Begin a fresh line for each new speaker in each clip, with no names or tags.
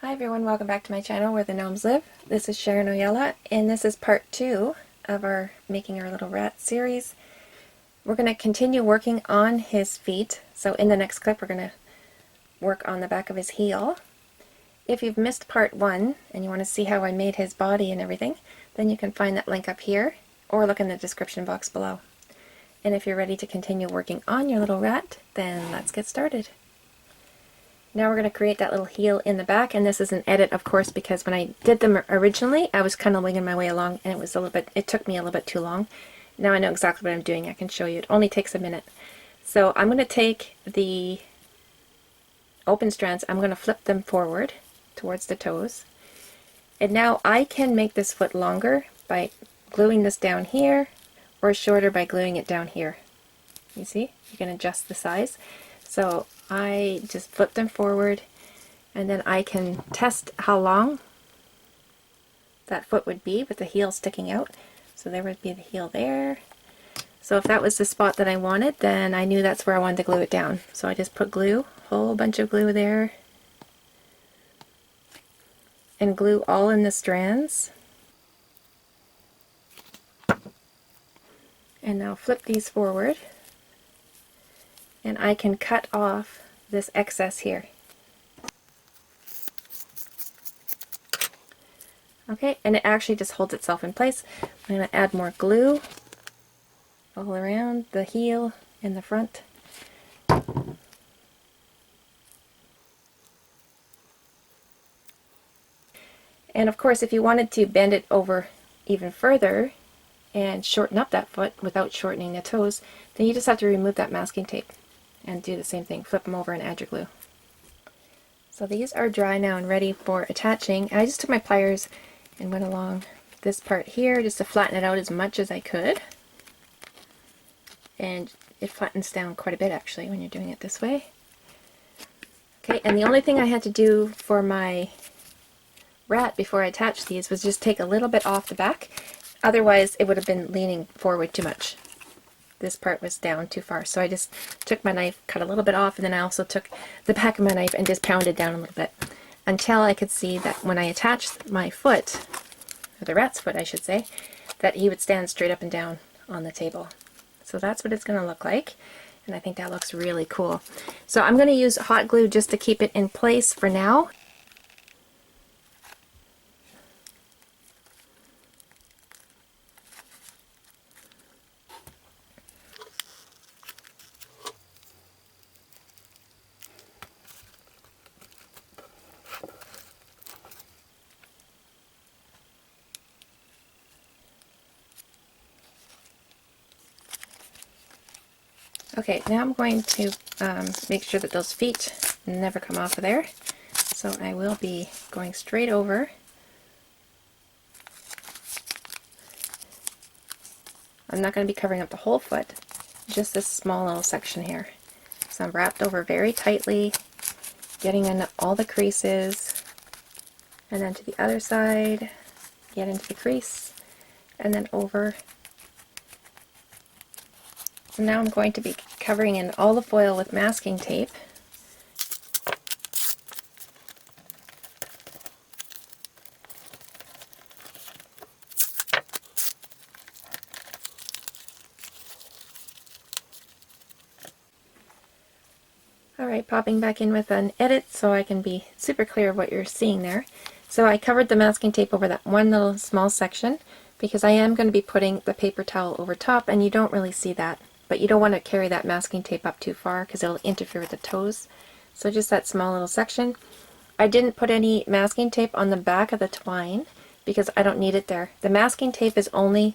Hi everyone, welcome back to my channel where the gnomes live. This is Sharon Oyella, and this is part 2 of our Making Our Little Rat series. We're going to continue working on his feet, so in the next clip we're going to work on the back of his heel. If you've missed part 1 and you want to see how I made his body and everything, then you can find that link up here or look in the description box below. And if you're ready to continue working on your little rat, then let's get started. Now we're going to create that little heel in the back, and this is an edit, of course, because when I did them originally, I was kind of winging my way along, and it took me a little bit too long. Now I know exactly what I'm doing. I can show you. It only takes a minute. So I'm going to take the open strands, I'm going to flip them forward towards the toes, and now I can make this foot longer by gluing this down here, or shorter by gluing it down here. You see? You can adjust the size. So I just flip them forward, and then I can test how long that foot would be with the heel sticking out. So there would be the heel there. So if that was the spot that I wanted, then I knew that's where I wanted to glue it down. So I just put glue, a whole bunch of glue there, and glue all in the strands. And now flip these forward, and I can cut off this excess here. Okay, and it actually just holds itself in place. I'm going to add more glue all around the heel and the front. And of course, if you wanted to bend it over even further and shorten up that foot without shortening the toes, then you just have to remove that masking tape and do the same thing. Flip them over and add your glue. So these are dry now and ready for attaching. I just took my pliers and went along this part here just to flatten it out as much as I could. And it flattens down quite a bit actually when you're doing it this way. Okay, and the only thing I had to do for my rat before I attached these was just take a little bit off the back. Otherwise it would have been leaning forward too much. This part was down too far, so I just took my knife, cut a little bit off, and then I also took the back of my knife and just pounded down a little bit until I could see that when I attached my foot, or the rat's foot I should say, that he would stand straight up and down on the table. So that's what it's going to look like, and I think that looks really cool. So I'm going to use hot glue just to keep it in place for now. Okay, now I'm going to make sure that those feet never come off of there. So I will be going straight over. I'm not going to be covering up the whole foot, just this small little section here. So I'm wrapped over very tightly, getting in all the creases, and then to the other side, get into the crease, and then over. So now I'm going to be covering in all the foil with masking tape. Alright, popping back in with an edit so I can be super clear of what you're seeing there. So I covered the masking tape over that one little small section because I am going to be putting the paper towel over top, and you don't really see that. But you don't want to carry that masking tape up too far because it'll interfere with the toes. So just that small little section. I didn't put any masking tape on the back of the twine because I don't need it there. The masking tape is only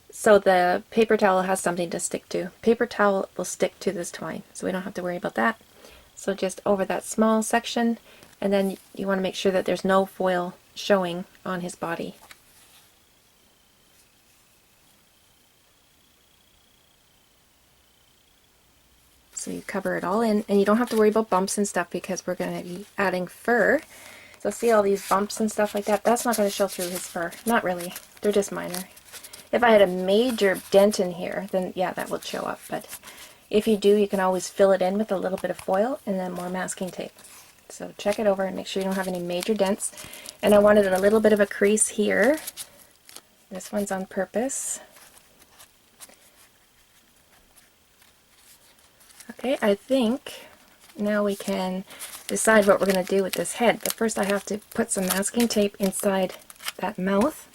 so the paper towel has something to stick to. Paper towel will stick to this twine, so we don't have to worry about that. So just over that small section, and then you want to make sure that there's no foil showing on his body. So you cover it all in, and you don't have to worry about bumps and stuff because we're going to be adding fur. So see all these bumps and stuff like that? That's not going to show through his fur. Not really. They're just minor. If I had a major dent in here, then yeah, that would show up. But if you do, you can always fill it in with a little bit of foil and then more masking tape. So check it over and make sure you don't have any major dents. And I wanted a little bit of a crease here. This one's on purpose. Okay, I think now we can decide what we're going to do with this head. But first I have to put some masking tape inside that mouth.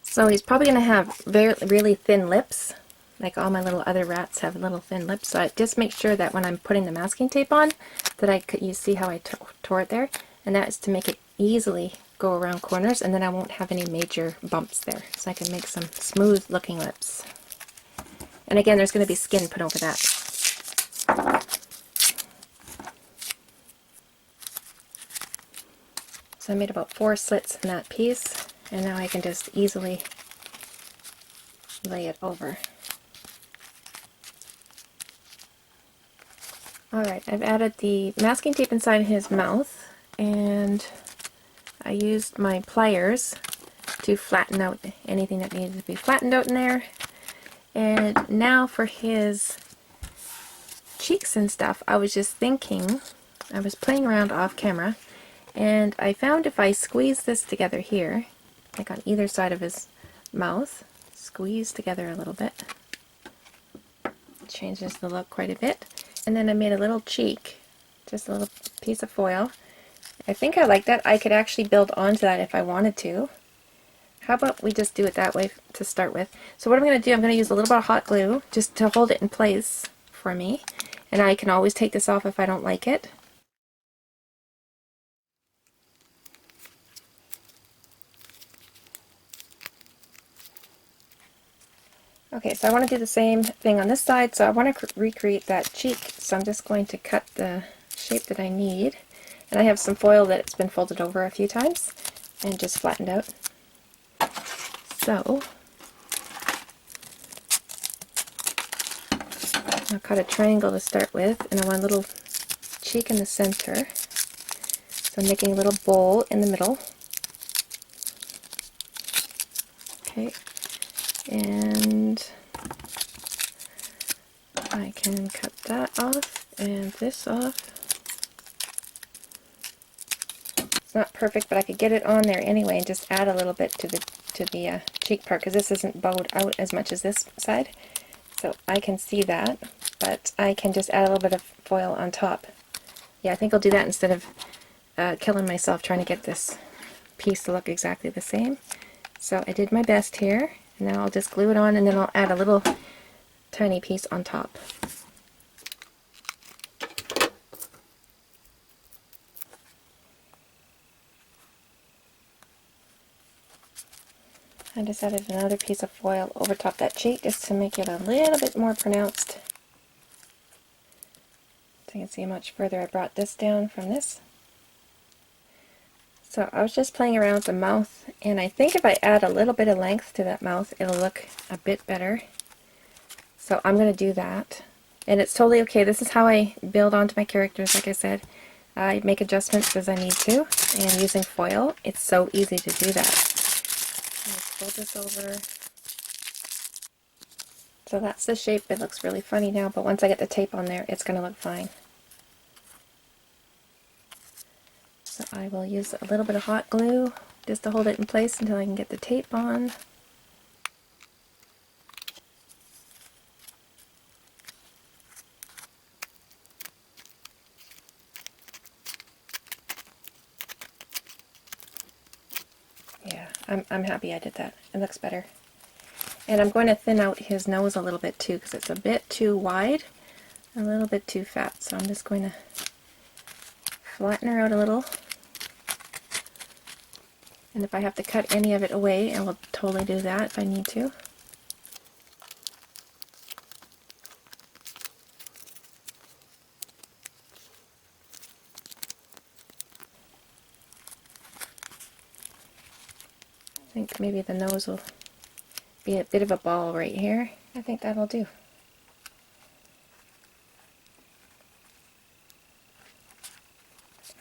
So he's probably going to have really thin lips, like all my little other rats have little thin lips. So I just make sure that when I'm putting the masking tape on, that you see how I tore it there, and that is to make it easily go around corners, and then I won't have any major bumps there. So I can make some smooth looking lips. And again, there's going to be skin put over that. So I made about 4 slits in that piece, and now I can just easily lay it over. Alright, I've added the masking tape inside his mouth, and I used my pliers to flatten out anything that needed to be flattened out in there. And now for his cheeks and stuff, I was just thinking, I was playing around off camera, and I found if I squeeze this together here, like on either side of his mouth, squeeze together a little bit, it changes the look quite a bit. And then I made a little cheek, just a little piece of foil. I think I like that. I could actually build onto that if I wanted to. How about we just do it that way to start with? So what I'm going to do, I'm going to use a little bit of hot glue just to hold it in place for me. And I can always take this off if I don't like it. Okay, so I want to do the same thing on this side, so I want to recreate that cheek. So I'm just going to cut the shape that I need. And I have some foil that's been folded over a few times and just flattened out. So I'll cut a triangle to start with, and I want a little cheek in the center. So I'm making a little bowl in the middle. Okay, and I can cut that off and this off. It's not perfect, but I could get it on there anyway and just add a little bit to the cheek part, because this isn't bowed out as much as this side. So I can see that, but I can just add a little bit of foil on top. Yeah, I think I'll do that instead of killing myself trying to get this piece to look exactly the same. So I did my best here, and now I'll just glue it on, and then I'll add a little tiny piece on top. I just added another piece of foil over top that cheek just to make it a little bit more pronounced. So you can see how much further I brought this down from this. So I was just playing around with the mouth, and I think if I add a little bit of length to that mouth, it'll look a bit better. So I'm going to do that. And it's totally okay. This is how I build onto my characters, like I said. I make adjustments as I need to, and using foil, it's so easy to do that. Let's fold this over. So that's the shape. It looks really funny now, but once I get the tape on there, it's going to look fine. So I will use a little bit of hot glue just to hold it in place until I can get the tape on. Yeah, I'm happy I did that. It looks better. And I'm going to thin out his nose a little bit too, because it's a bit too wide, a little bit too fat. So I'm just going to flatten her out a little. And if I have to cut any of it away, I will totally do that if I need to. I think maybe the nose will be a bit of a ball right here. I think that'll do.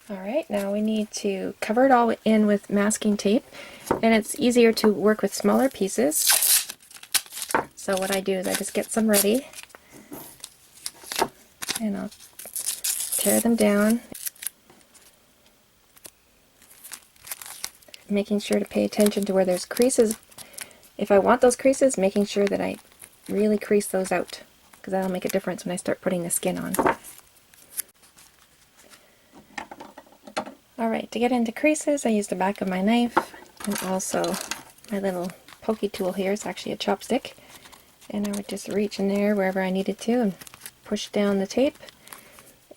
Alright, now we need to cover it all in with masking tape, and it's easier to work with smaller pieces. So what I do is I just get some ready, And I'll tear them down, making sure to pay attention to where there's creases. If I want those creases, making sure that I really crease those out, because that'll make a difference when I start putting the skin on. Alright, to get into creases, I use the back of my knife and also my little pokey tool here. It's actually a chopstick. And I would just reach in there wherever I needed to and push down the tape.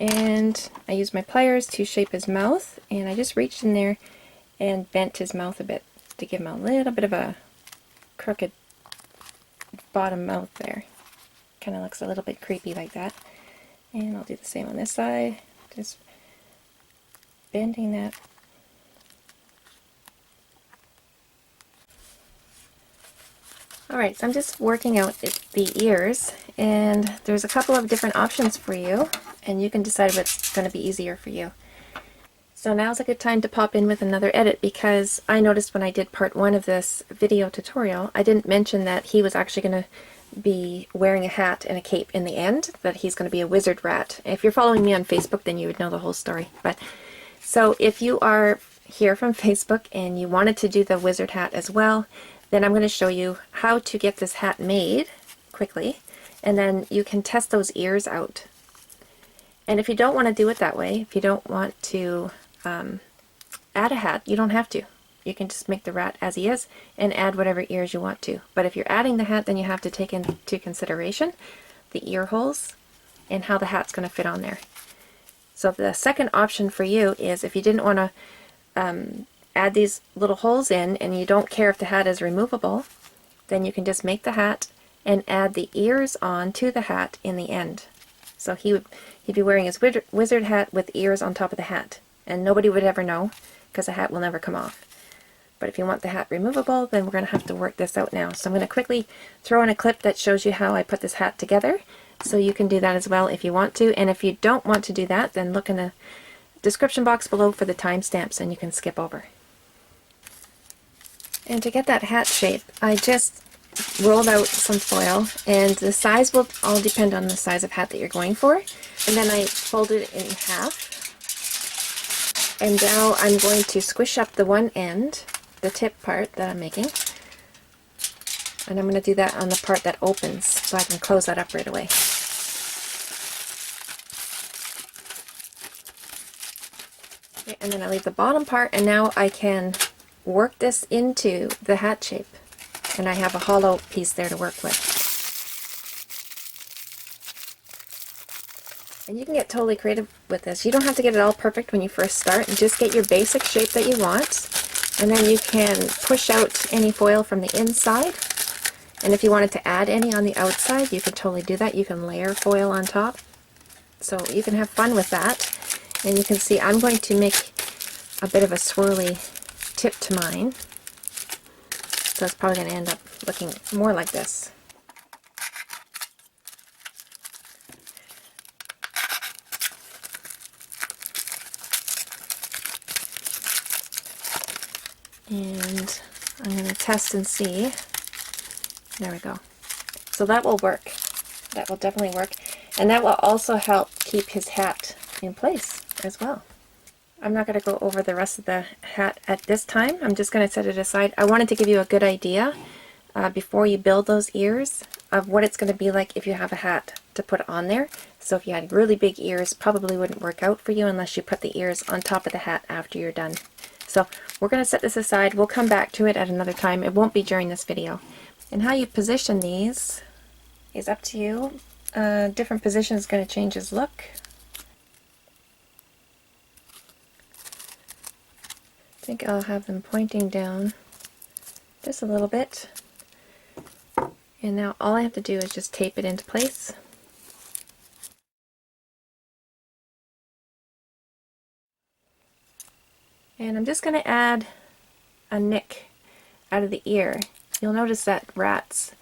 And I use my pliers to shape his mouth, and I just reached in there and bent his mouth a bit to give him a little bit of a crooked bottom mouth there. Kind of looks a little bit creepy like that. And I'll do the same on this side. Just bending that. Alright, so I'm just working out the ears, and there's a couple of different options for you, and you can decide what's going to be easier for you. So now's a good time to pop in with another edit, because I noticed when I did part 1 of this video tutorial, I didn't mention that he was actually going to be wearing a hat and a cape in the end, that he's going to be a wizard rat. If you're following me on Facebook, then you would know the whole story. But so if you are here from Facebook and you wanted to do the wizard hat as well, then I'm going to show you how to get this hat made quickly, and then you can test those ears out. And if you don't want to do it that way, if you don't want to add a hat, you don't have to. You can just make the rat as he is and add whatever ears you want to. But if you're adding the hat, then you have to take into consideration the ear holes and how the hat's going to fit on there. So the second option for you is, if you didn't want to add these little holes in and you don't care if the hat is removable, then you can just make the hat and add the ears on to the hat in the end. So he'd be wearing his wizard hat with ears on top of the hat, and nobody would ever know because the hat will never come off. But if you want the hat removable, then we're going to have to work this out now. So I'm going to quickly throw in a clip that shows you how I put this hat together, so you can do that as well if you want to. And if you don't want to do that, then look in the description box below for the timestamps and you can skip over. And to get that hat shape, I just rolled out some foil, and the size will all depend on the size of hat that you're going for. And then I folded it in half. And now I'm going to squish up the one end, the tip part that I'm making. And I'm going to do that on the part that opens so I can close that up right away. Okay, and then I leave the bottom part, and now I can work this into the hat shape. And I have a hollow piece there to work with. And you can get totally creative with this. You don't have to get it all perfect when you first start. Just get your basic shape that you want. And then you can push out any foil from the inside. And if you wanted to add any on the outside, you can totally do that. You can layer foil on top. So you can have fun with that. And you can see I'm going to make a bit of a swirly tip to mine. So it's probably going to end up looking more like this. And I'm going to test and see. There we go. So that will work. That will definitely work. And that will also help keep his hat in place as well. I'm not going to go over the rest of the hat at this time. I'm just going to set it aside. I wanted to give you a good idea before you build those ears of what it's going to be like if you have a hat to put on there. So if you had really big ears, probably wouldn't work out for you unless you put the ears on top of the hat after you're done. So we're going to set this aside. We'll come back to it at another time. It won't be during this video. And how you position these is up to you. Different position is going to change his look. I think I'll have them pointing down just a little bit. And now all I have to do is just tape it into place. And I'm just going to add a nick out of the ear. You'll notice that rats,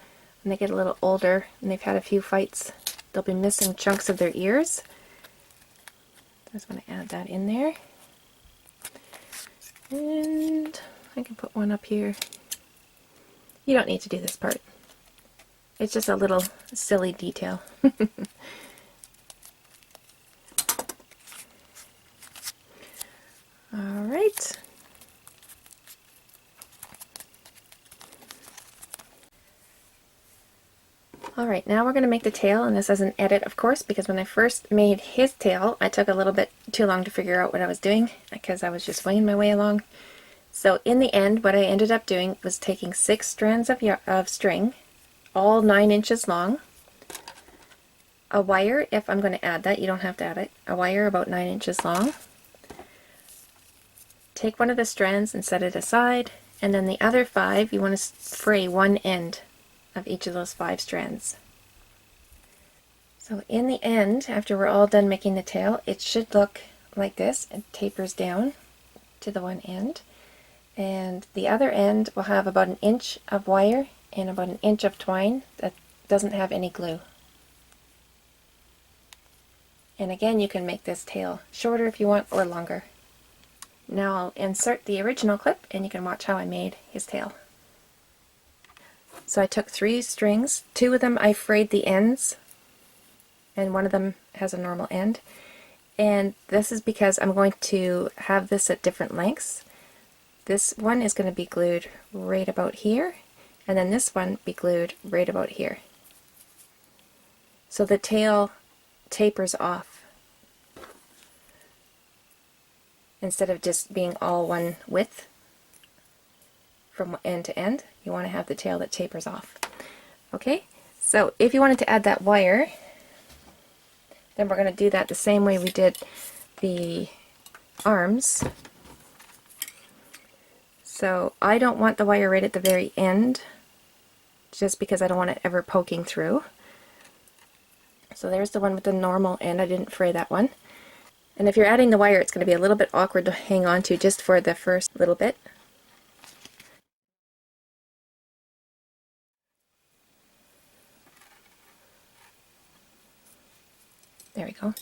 when they get a little older and they've had a few fights, they'll be missing chunks of their ears. I just want to add that in there. And I can put one up here. You don't need to do this part. It's just a little silly detail. Alright, now we're going to make the tail, and this is an edit, of course, because when I first made his tail, I took a little bit too long to figure out what I was doing, because I was just winging my way along. So in the end, what I ended up doing was taking 6 strands of string, all 9 inches long, a wire, if I'm going to add that, you don't have to add it, a wire about 9 inches long, take one of the strands and set it aside, and then the other 5, you want to fray one end of each of those 5 strands. So in the end, after we're all done making the tail, it should look like this. It tapers down to the one end, and the other end will have about 1 inch of wire and about 1 inch of twine that doesn't have any glue. And again, you can make this tail shorter if you want, or longer. Now I'll insert the original clip and you can watch how I made his tail. So I took 3 strings, 2 of them I frayed the ends, and one of them has a normal end. And this is because I'm going to have this at different lengths. This one is going to be glued right about here, and then this one be glued right about here. So the tail tapers off instead of just being all one width from end to end. You want to have the tail that tapers off. Okay, so if you wanted to add that wire, then we're going to do that the same way we did the arms. So I don't want the wire right at the very end, just because I don't want it ever poking through. So there's the one with the normal end. I didn't fray that one. And if you're adding the wire, it's going to be a little bit awkward to hang on to just for the first little bit. There we go.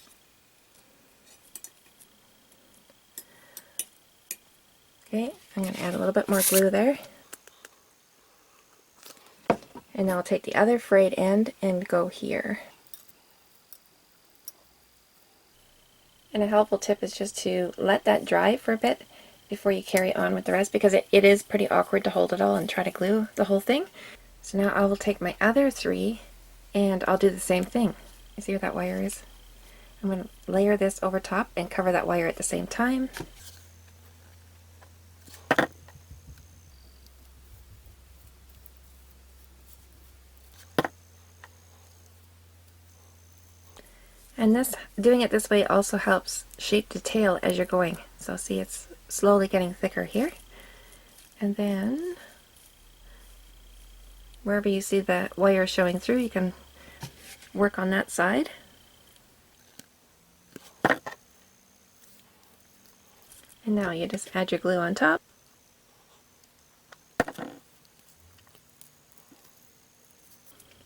Okay, I'm going to add a little bit more glue there. And now I'll take the other frayed end and go here. And a helpful tip is just to let that dry for a bit before you carry on with the rest, because it is pretty awkward to hold it all and try to glue the whole thing. So now I will take my other 3 and I'll do the same thing. You see where that wire is? I'm going to layer this over top and cover that wire at the same time. And doing it this way also helps shape the tail as you're going. So see, it's slowly getting thicker here. And then wherever you see the wire showing through, you can work on that side. And now you just add your glue on top.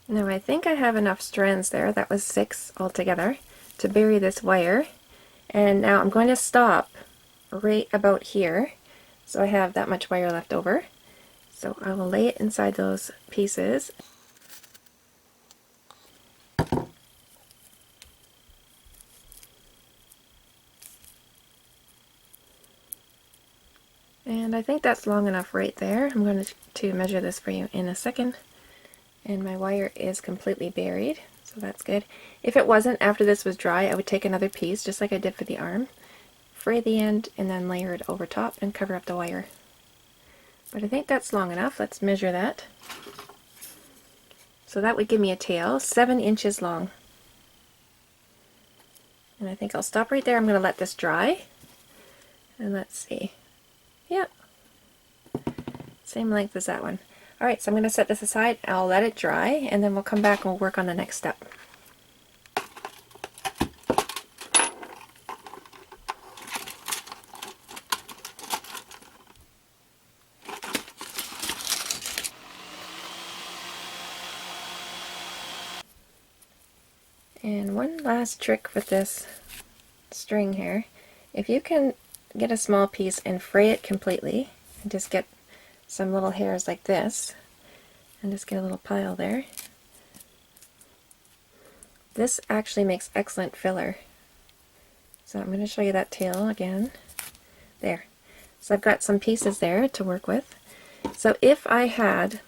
Now I think I have enough strands there, that was 6 altogether, to bury this wire. And now I'm going to stop right about here, so I have that much wire left over. So I will lay it inside those pieces. And I think that's long enough right there. I'm going to measure this for you in a second. And my wire is completely buried, so that's good. If it wasn't, after this was dry, I would take another piece, just like I did for the arm, fray the end, and then layer it over top and cover up the wire. But I think that's long enough. Let's measure that. So that would give me a tail 7 inches long. And I think I'll stop right there. I'm going to let this dry. And let's see. Yep. Same length as that one. Alright, so I'm going to set this aside. I'll let it dry, and then we'll come back and we'll work on the next step. And one last trick with this string here, if you can get a small piece and fray it completely, and just get some little hairs like this, and just get a little pile there, this actually makes excellent filler. So I'm going to show you that tail again. There. So I've got some pieces there to work with. So if I had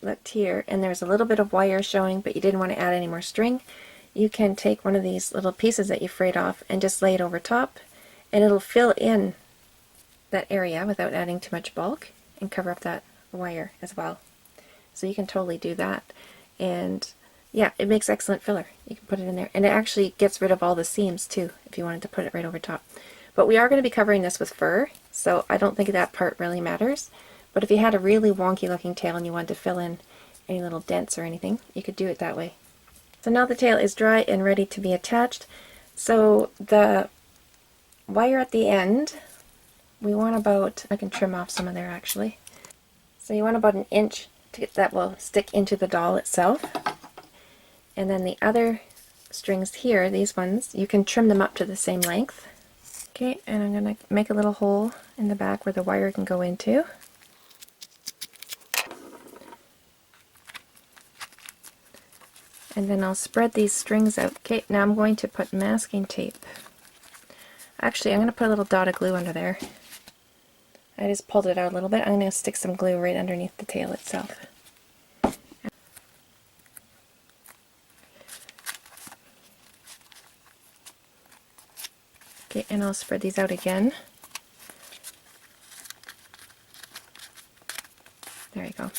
looked here and there's a little bit of wire showing, but you didn't want to add any more string, you can take one of these little pieces that you frayed off and just lay it over top, and it'll fill in that area without adding too much bulk and cover up that wire as well. So you can totally do that, and yeah, it makes excellent filler. You can put it in there, and it actually gets rid of all the seams too if you wanted to put it right over top. But we are going to be covering this with fur, so I don't think that part really matters. But if you had a really wonky looking tail and you wanted to fill in any little dents or anything, you could do it that way. So now the tail is dry and ready to be attached. So the wire at the end, we want about, I can trim off some of there actually. So you want about 1 inch to get that will stick into the doll itself. And then the other strings here, these ones, you can trim them up to the same length. Okay, and I'm going to make a little hole in the back where the wire can go into. And then I'll spread these strings out. Okay, now I'm going to put masking tape. Actually, I'm going to put a little dot of glue under there. I just pulled it out a little bit. I'm going to stick some glue right underneath the tail itself. Okay, and I'll spread these out again. There you go.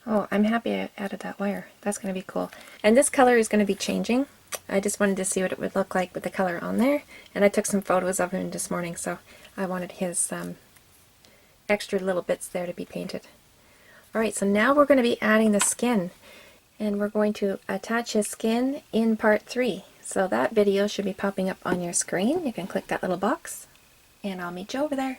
Oh, I'm happy I added that wire. That's going to be cool. And this color is going to be changing. I just wanted to see what it would look like with the color on there. And I took some photos of him this morning, so I wanted his extra little bits there to be painted. Alright, so now we're going to be adding the skin. And we're going to attach his skin in part 3. So that video should be popping up on your screen. You can click that little box, and I'll meet you over there.